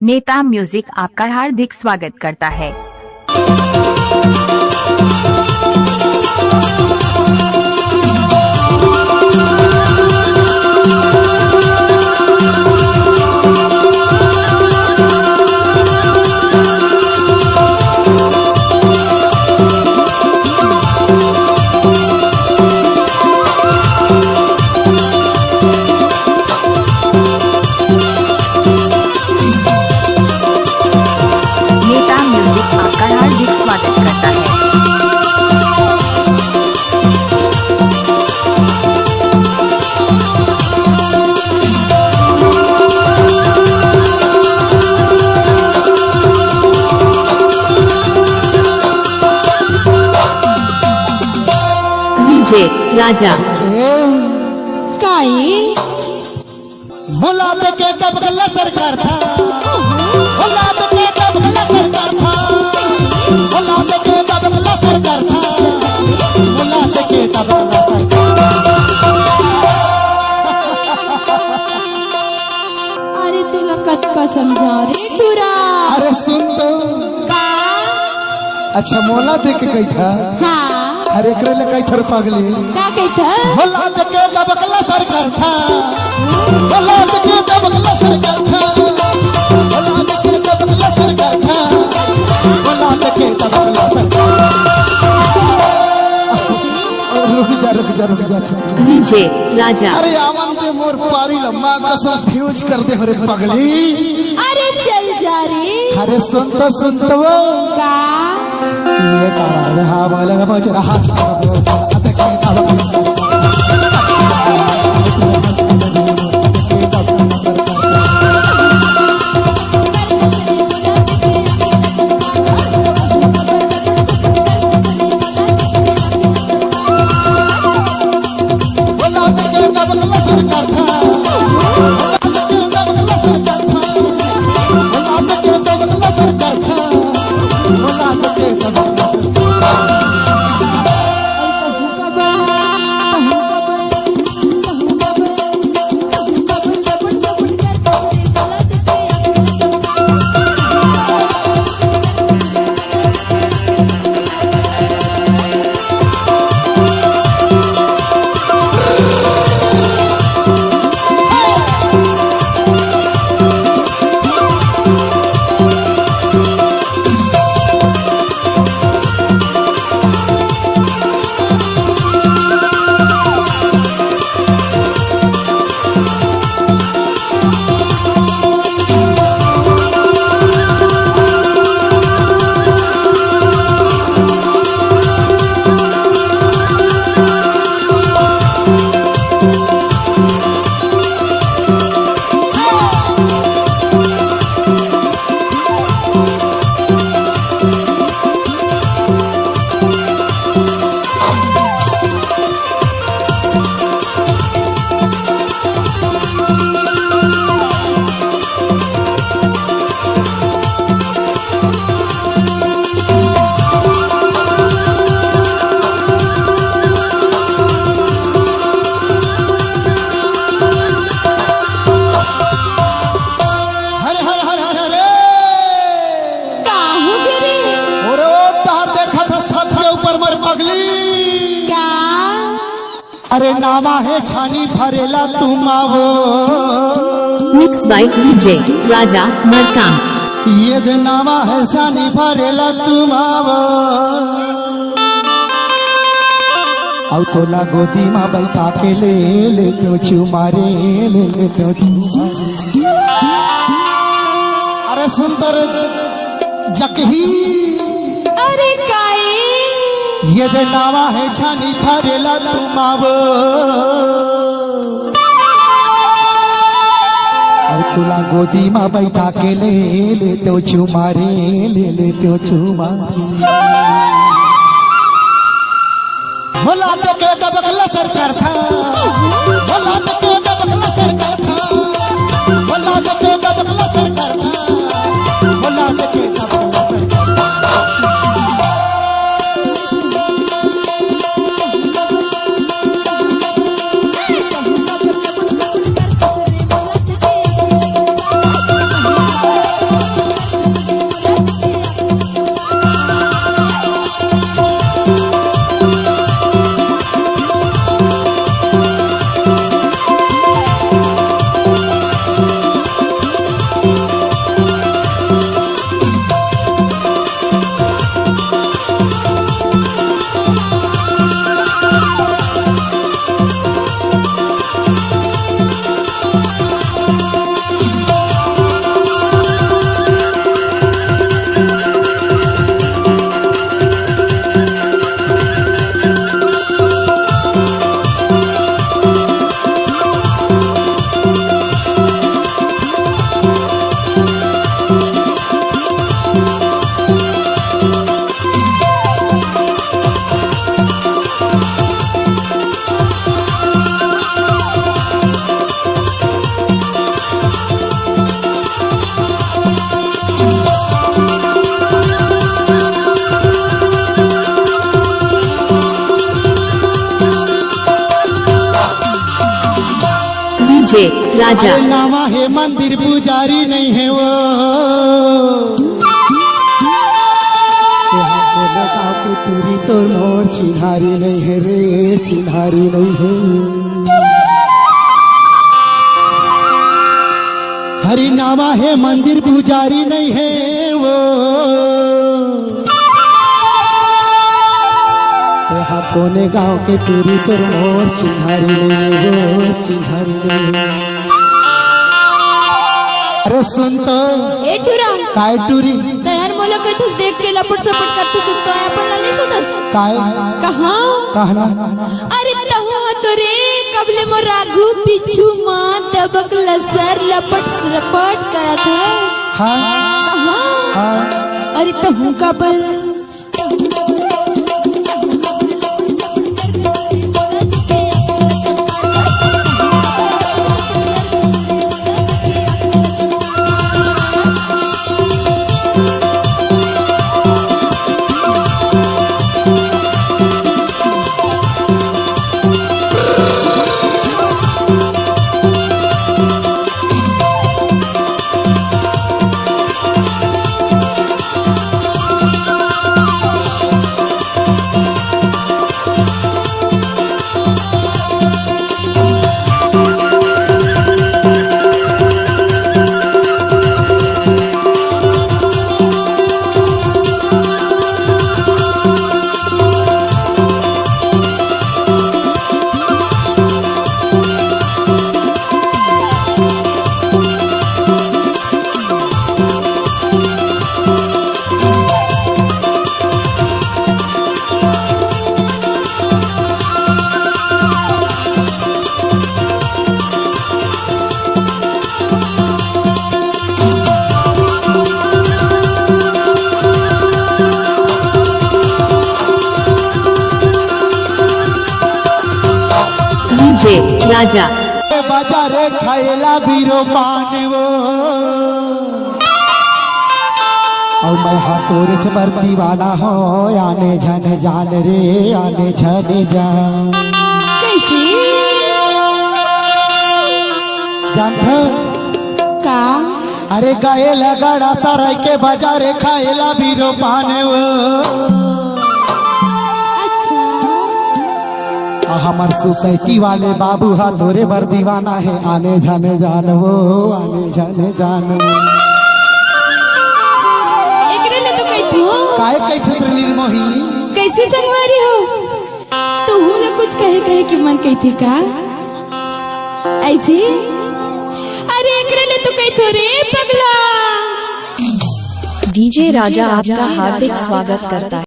नेता म्यूजिक आपका हार्दिक स्वागत करता है। हार्दिक स्वागत करता है। विजय राजा काई भोला के दबगला सरकार था, भोला के दबगला सरकार था, भोला के दबगला सरकार था, भोला के दबगला अरे तू नकद का समझा रे टूरा। अरे सुन तो का अच्छा मोला देख गई था। हाँ अरे एकरे ले कई थर पागली का कही था। भोला के दबगला सरकार था, भोला के दबगला सरकार था, भोला के दबगला सरकार था, भोला के दबगला सरकार। रुक जा विजय राजा। अरे आवन दे मोर पारी लम्मा कसम फ्यूज कर दे हरे पगली। अरे चल जा रे। अरे सुन तो वो का ये कारण हा वाला बज रहा अरे नामा है छानी भरेला तुम आवो। मिक्स बाय विजय राजा मरकाम। ये दे नामा है छानी भरेला तुम आवो। अब तोला गोदी में बैठा के ले तो चुमारे ले तो चुमारे। अरे सुंदर जकही अरे काई ये दे नावा है छानी भरेला तुम आवो। और तुला गोदी में बैठा के ले तो चुमारे ले तो चुमारे। भोला के दबगला सरकार था, भोला के दबगला सरकार था, भोला के दबगला सरकार था, भोला के दबगला सरकार। राजा अरे नामा है मंदिर पुजारी नहीं है वो यहाँ बोले गाँव की टूरी तो मोर चिन्हारी नहीं है रे चिन्हारी नहीं है हरि नामा है मंदिर पुजारी नहीं है वो यहाँ कोने गांव के टूरी तोर मोर चिन्हारी नहीं वो चिन्हारी नहीं अरे सुन तो ए टुरा काय टूरी तयार मला काही तूच देख के लपट सपट करतो सुनतो आहे आपण नाही सोचत काय कहा कहना अरे तहु तो रे कबले मो राघू पिछू मां दबक लसर लपट सपट करत है हाँ कहा हाँ अरे तहु का पर डीजे राजा बाजारे खाएला बीरो पाने वो और मैं हाथोर पर दीवाना हो आने जाने जान रे आने जाने जान कैसे जानता का अरे गाये लगाड़ा सराय के बाजारे खाएला बीरो पाने वो अच्छा हमार सोसाइटी वाले बाबू हाथोरे पर दीवाना है आने जाने जान वो आने जाने जान वो एकरे ले तो कहतो काय कैसे निर्मोही कैसे संगवारी हो तू ना कुछ कहे कि मन कहती का ऐसे अरे एकरे ले तो कहतो रे पगला डीजे राजा आपका हार्दिक स्वागत करता है।